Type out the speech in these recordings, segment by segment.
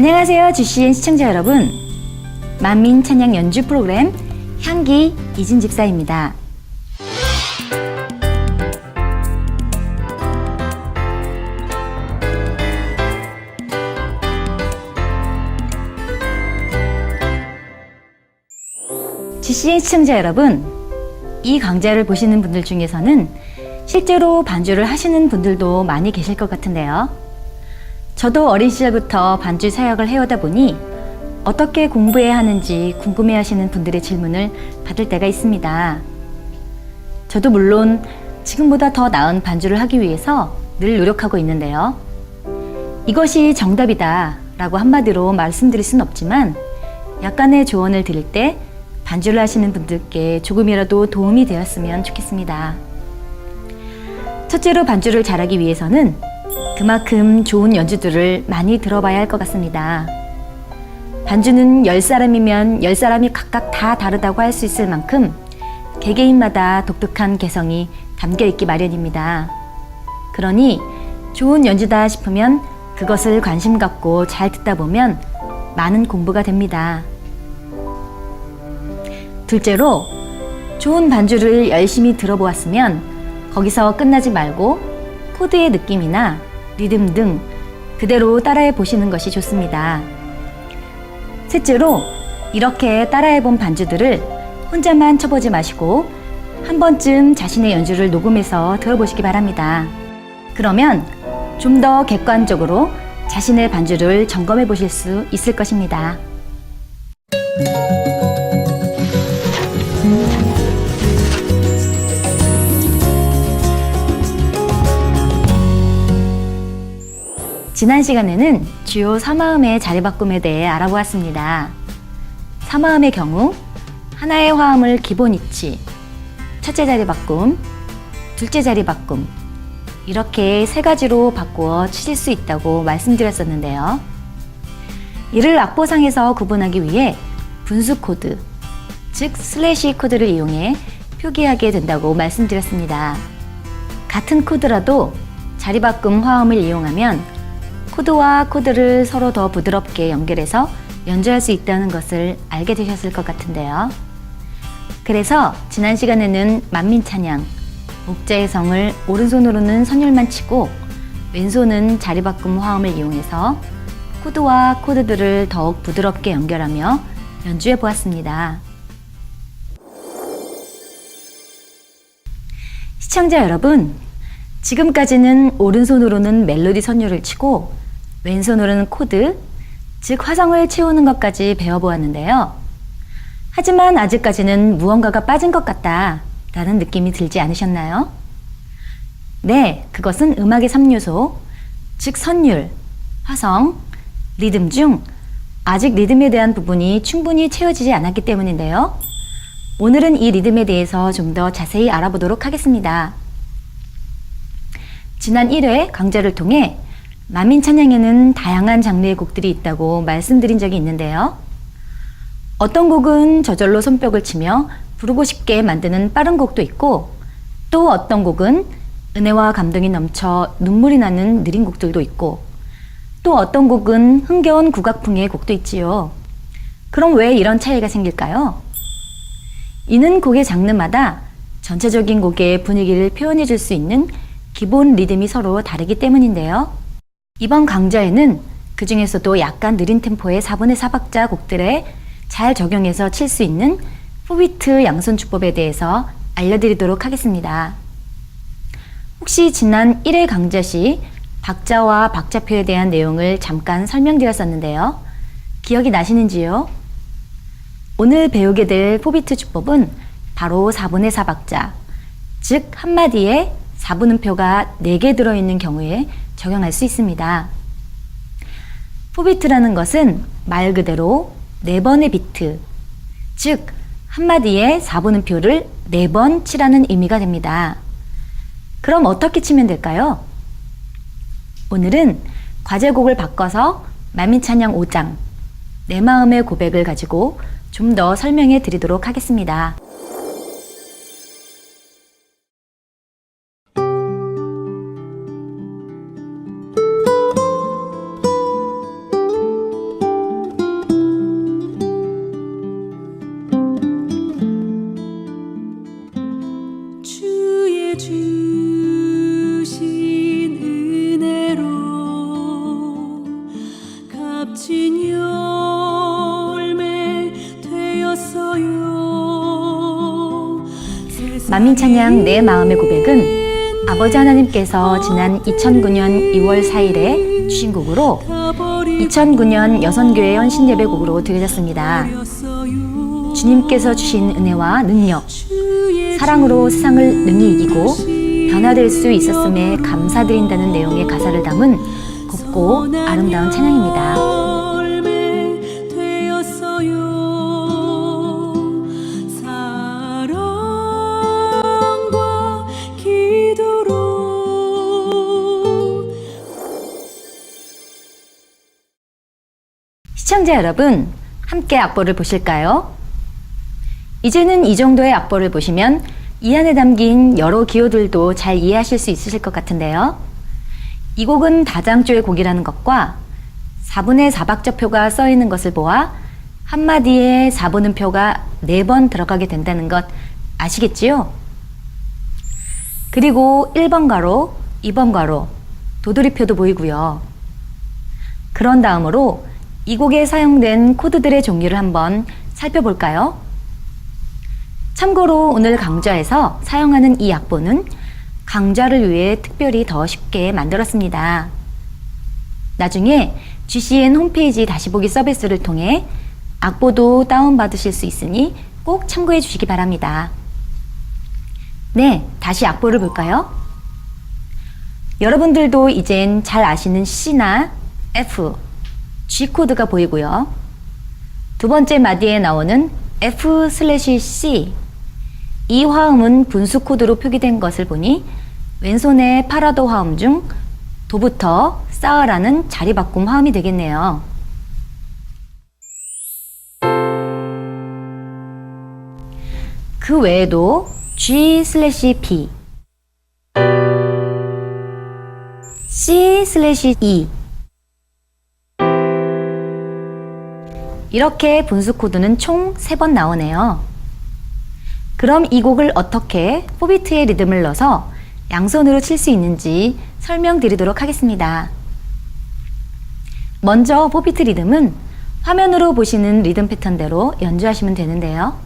안녕하세요, GCN 시청자 여러분. 만민 찬양 연주 프로그램 향기 이진 집사입니다. GCN 시청자 여러분, 이 강좌를 보시는 분들 중에서는 실제로 반주를 하시는 분들도 많이 계실 것 같은데요. 저도 어린 시절부터 반주 사역을 해오다 보니 어떻게 공부해야 하는지 궁금해하시는 분들의 질문을 받을 때가 있습니다. 저도 물론 지금보다 더 나은 반주를 하기 위해서 늘 노력하고 있는데요. 이것이 정답이다 라고 한마디로 말씀드릴 순 없지만 약간의 조언을 드릴 때 반주를 하시는 분들께 조금이라도 도움이 되었으면 좋겠습니다. 첫째로 반주를 잘하기 위해서는 그만큼 좋은 연주들을 많이 들어봐야 할 것 같습니다. 반주는 10사람이면 10사람이 각각 다 다르다고 할 수 있을 만큼 개개인마다 독특한 개성이 담겨있기 마련입니다. 그러니 좋은 연주다 싶으면 그것을 관심 갖고 잘 듣다 보면 많은 공부가 됩니다. 둘째로, 좋은 반주를 열심히 들어보았으면 거기서 끝나지 말고 코드의 느낌이나 리듬 등 그대로 따라해 보시는 것이 좋습니다. 셋째로, 이렇게 따라해 본 반주들을 혼자만 쳐보지 마시고 한 번쯤 자신의 연주를 녹음해서 들어보시기 바랍니다. 그러면 좀 더 객관적으로 자신의 반주를 점검해 보실 수 있을 것입니다. 지난 시간에는 주요 3화음의 자리바꿈에 대해 알아보았습니다. 3화음의 경우 하나의 화음을 기본 위치, 첫째 자리바꿈, 둘째 자리바꿈 이렇게 세 가지로 바꾸어 치실 수 있다고 말씀드렸었는데요. 이를 악보상에서 구분하기 위해 분수 코드, 즉 슬래시 코드를 이용해 표기하게 된다고 말씀드렸습니다. 같은 코드라도 자리바꿈 화음을 이용하면 코드와 코드를 서로 더 부드럽게 연결해서 연주할 수 있다는 것을 알게 되셨을 것 같은데요. 그래서 지난 시간에는 만민찬양, 목자의 성을 오른손으로는 선율만 치고 왼손은 자리바꿈 화음을 이용해서 코드와 코드들을 더욱 부드럽게 연결하며 연주해 보았습니다. 시청자 여러분, 지금까지는 오른손으로는 멜로디 선율을 치고 왼손으로는 코드, 즉 화성을 채우는 것까지 배워보았는데요. 하지만 아직까지는 무언가가 빠진 것 같다 라는 느낌이 들지 않으셨나요? 네, 그것은 음악의 3요소, 즉 선율, 화성, 리듬 중 아직 리듬에 대한 부분이 충분히 채워지지 않았기 때문인데요. 오늘은 이 리듬에 대해서 좀 더 자세히 알아보도록 하겠습니다. 지난 1회 강좌를 통해 만민찬양에는 다양한 장르의 곡들이 있다고 말씀드린 적이 있는데요. 어떤 곡은 저절로 손뼉을 치며 부르고 싶게 만드는 빠른 곡도 있고 또 어떤 곡은 은혜와 감동이 넘쳐 눈물이 나는 느린 곡들도 있고 또 어떤 곡은 흥겨운 국악풍의 곡도 있지요. 그럼 왜 이런 차이가 생길까요? 이는 곡의 장르마다 전체적인 곡의 분위기를 표현해 줄 수 있는 기본 리듬이 서로 다르기 때문인데요. 이번 강좌에는 그 중에서도 약간 느린 템포의 4분의 4박자 곡들에 잘 적용해서 칠 수 있는 4비트 양손주법에 대해서 알려드리도록 하겠습니다. 혹시 지난 1회 강좌 시 박자와 박자표에 대한 내용을 잠깐 설명드렸었는데요. 기억이 나시는지요? 오늘 배우게 될 4비트 주법은 바로 4분의 4박자, 즉 한마디에 4분음표가 4개 들어있는 경우에 적용할 수 있습니다. 4비트라는 것은 말 그대로 4번의 비트, 즉 한마디에 4분음표를 4번 치라는 의미가 됩니다. 그럼 어떻게 치면 될까요? 오늘은 과제곡을 바꿔서 만민찬양 5장, 내 마음의 고백을 가지고 좀 더 설명해 드리도록 하겠습니다. 만민 찬양 내 마음의 고백은 아버지 하나님께서 지난 2009년 2월 4일에 주신 곡으로 2009년 여선교회 헌신예배곡으로 드려졌습니다. 주님께서 주신 은혜와 능력, 사랑으로 세상을 능히 이기고 변화될 수 있었음에 감사드린다는 내용의 가사를 담은 곱고 아름다운 찬양입니다. 시청자 여러분, 함께 악보를 보실까요? 이제는 이 정도의 악보를 보시면 이 안에 담긴 여러 기호들도 잘 이해하실 수 있으실 것 같은데요. 이 곡은 다장조의 곡이라는 것과 4분의 4박자표가 써 있는 것을 보아 한마디에 4분음표가 4번 들어가게 된다는 것 아시겠지요? 그리고 1번 가로, 2번 가로, 도돌이표도 보이고요. 그런 다음으로 이 곡에 사용된 코드들의 종류를 한번 살펴볼까요? 참고로 오늘 강좌에서 사용하는 이 악보는 강좌를 위해 특별히 더 쉽게 만들었습니다. 나중에 GCN 홈페이지 다시보기 서비스를 통해 악보도 다운받으실 수 있으니 꼭 참고해 주시기 바랍니다. 네, 다시 악보를 볼까요? 여러분들도 이젠 잘 아시는 C나 F, G 코드가 보이고요. 두 번째 마디에 나오는 F/C, 이 화음은 분수 코드로 표기된 것을 보니 왼손의 파라도 화음 중 도부터 싸라는 자리바꿈 화음이 되겠네요. 그 외에도 G/B, C/E, 이렇게 분수 코드는 총 3번 나오네요. 그럼 이 곡을 어떻게 4비트의 리듬을 넣어서 양손으로 칠 수 있는지 설명드리도록 하겠습니다. 먼저 4비트 리듬은 화면으로 보시는 리듬 패턴대로 연주하시면 되는데요.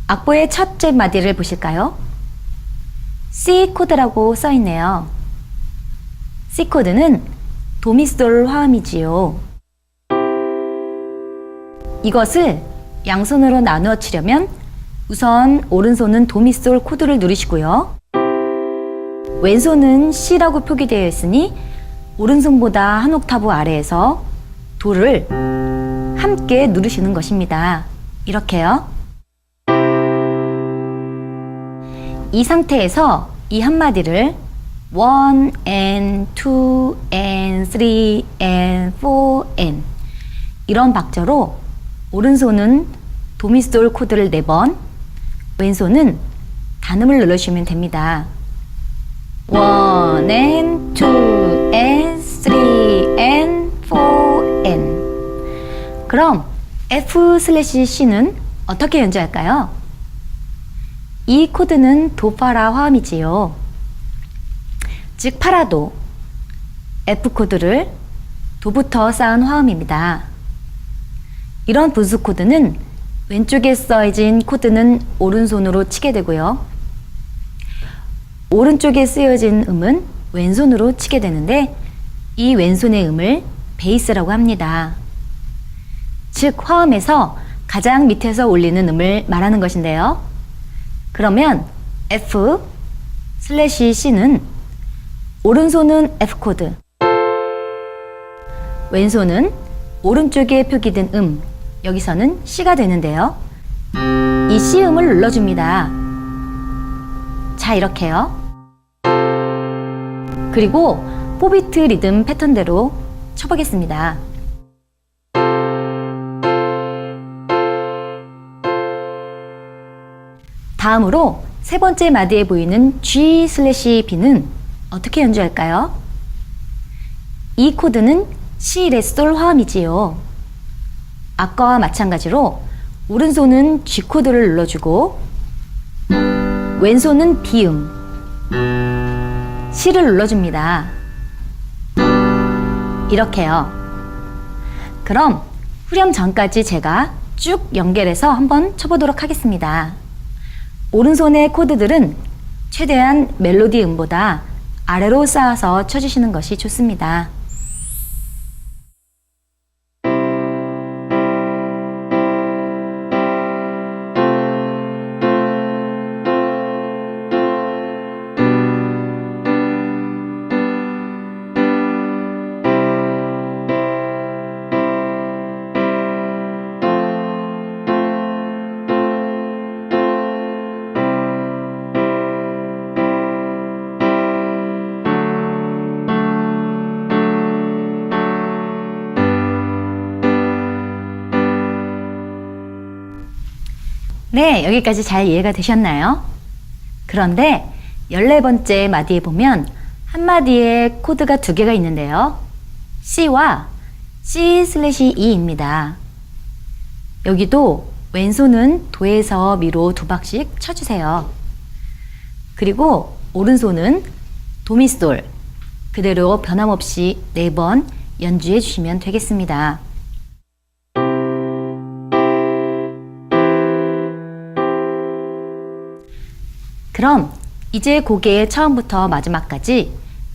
악보의 첫째 마디를 보실까요? C 코드라고 써 있네요. C 코드는 도미솔 화음이지요. 이것을 양손으로 나누어 치려면 우선 오른손은 도미솔 코드를 누르시고요. 왼손은 C라고 표기되어 있으니 오른손보다 한 옥타브 아래에서 도를 함께 누르시는 것입니다. 이렇게요. 이 상태에서 이 한마디를 1 and 2 and 3 and 4 and 이런 박자로 오른손은 도미솔 코드를 4번, 왼손은 단음을 눌러주시면 됩니다. 1 and 2 and 3 and 4 and. 그럼 F/C는 어떻게 연주할까요? 이 코드는 도파라 화음이지요. 즉 파라도, F 코드를 도부터 쌓은 화음입니다. 이런 분수 코드는 왼쪽에 써진 코드는 오른손으로 치게 되고요. 오른쪽에 쓰여진 음은 왼손으로 치게 되는데 이 왼손의 음을 베이스라고 합니다. 즉 화음에서 가장 밑에서 올리는 음을 말하는 것인데요. 그러면 F/C는 오른손은 F 코드, 왼손은 오른쪽에 표기된 음, 여기서는 C가 되는데요. 이 C 음을 눌러줍니다. 자, 이렇게요. 그리고 4비트 리듬 패턴대로 쳐보겠습니다. 다음으로 세 번째 마디에 보이는 G/B는 어떻게 연주할까요? 이 코드는 C 레솔 화음이지요. 아까와 마찬가지로 오른손은 G 코드를 눌러주고 왼손은 B음, C를 눌러줍니다. 이렇게요. 그럼 후렴 전까지 제가 쭉 연결해서 한번 쳐보도록 하겠습니다. 오른손의 코드들은 최대한 멜로디 음보다 아래로 쌓아서 쳐주시는 것이 좋습니다. 네, 여기까지 잘 이해가 되셨나요? 그런데 14번째 마디에 보면 한 마디에 코드가 두 개가 있는데요. C와 C/E입니다. 여기도 왼손은 도에서 미로 2박씩 쳐주세요. 그리고 오른손은 도미솔 그대로 변함없이 4번 연주해 주시면 되겠습니다. 그럼 이제 곡의 처음부터 마지막까지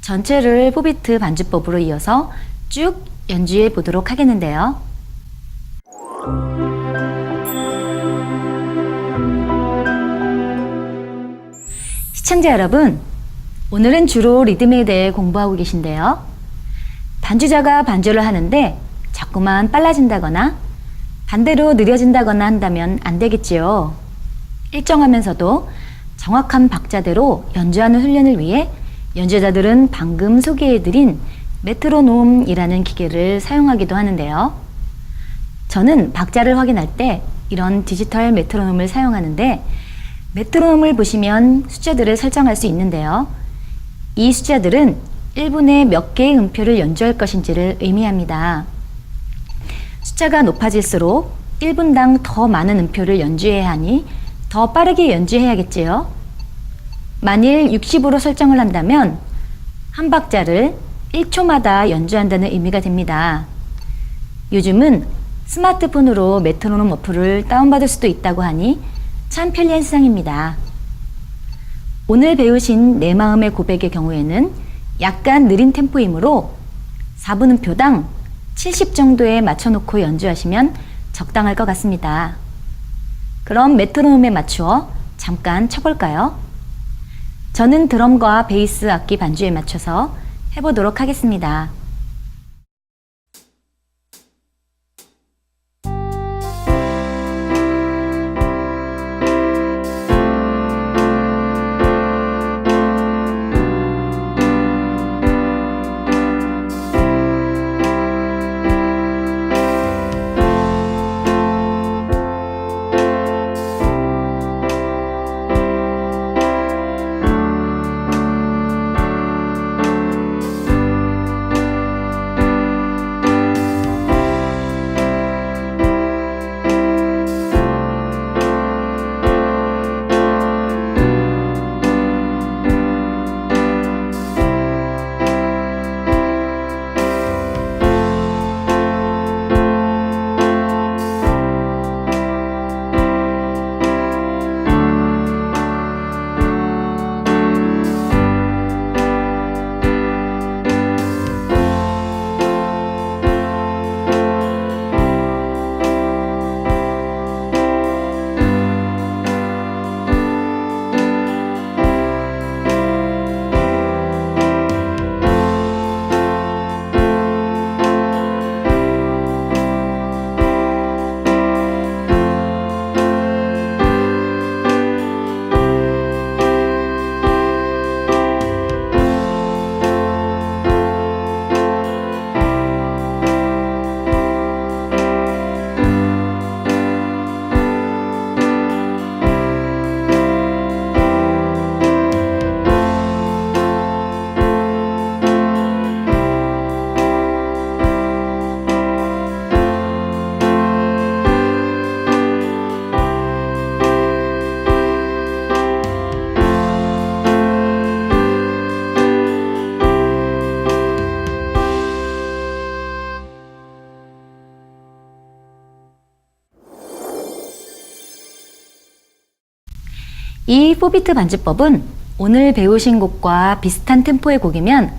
전체를 4비트 반주법으로 이어서 쭉 연주해 보도록 하겠는데요. 시청자 여러분, 오늘은 주로 리듬에 대해 공부하고 계신데요. 반주자가 반주를 하는데 자꾸만 빨라진다거나 반대로 느려진다거나 한다면 안 되겠지요. 일정하면서도 정확한 박자대로 연주하는 훈련을 위해 연주자들은 방금 소개해드린 메트로놈이라는 기계를 사용하기도 하는데요. 저는 박자를 확인할 때 이런 디지털 메트로놈을 사용하는데 메트로놈을 보시면 숫자들을 설정할 수 있는데요. 이 숫자들은 1분에 몇 개의 음표를 연주할 것인지를 의미합니다. 숫자가 높아질수록 1분당 더 많은 음표를 연주해야 하니 더 빠르게 연주해야겠지요. 만일 60으로 설정을 한다면 한 박자를 1초마다 연주한다는 의미가 됩니다. 요즘은 스마트폰으로 메트로놈 어플을 다운받을 수도 있다고 하니 참 편리한 세상입니다. 오늘 배우신 내 마음의 고백의 경우에는 약간 느린 템포이므로 4분음표당 70 정도에 맞춰놓고 연주하시면 적당할 것 같습니다. 그럼 메트로놈에 맞추어 잠깐 쳐볼까요? 저는 드럼과 베이스 악기 반주에 맞춰서 해보도록 하겠습니다. 이 4비트 반주법은 오늘 배우신 곡과 비슷한 템포의 곡이면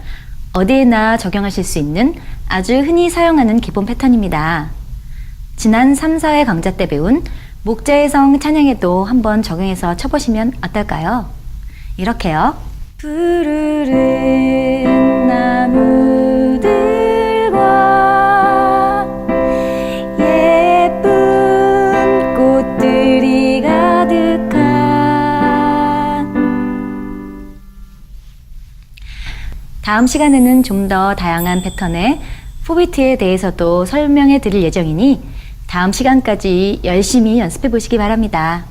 어디에나 적용하실 수 있는 아주 흔히 사용하는 기본 패턴입니다. 지난 3, 4회 강좌 때 배운 목자의 성 찬양에도 한번 적용해서 쳐보시면 어떨까요? 이렇게요. 푸르른 나무들과 예쁜 꽃들이 가득한 다음 시간에는 좀 더 다양한 패턴의 4비트에 대해서도 설명해 드릴 예정이니 다음 시간까지 열심히 연습해 보시기 바랍니다.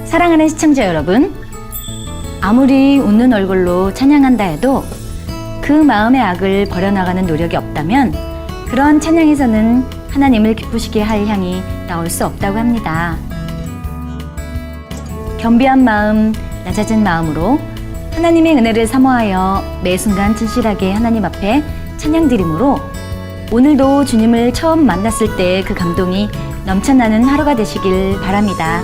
사랑하는 시청자 여러분, 아무리 웃는 얼굴로 찬양한다 해도 그 마음의 악을 버려나가는 노력이 없다면 그런 찬양에서는 하나님을 기쁘시게 할 향이 나올 수 없다고 합니다. 겸비한 마음, 낮아진 마음으로 하나님의 은혜를 사모하여 매 순간 진실하게 하나님 앞에 찬양드림으로 오늘도 주님을 처음 만났을 때 그 감동이 넘쳐나는 하루가 되시길 바랍니다.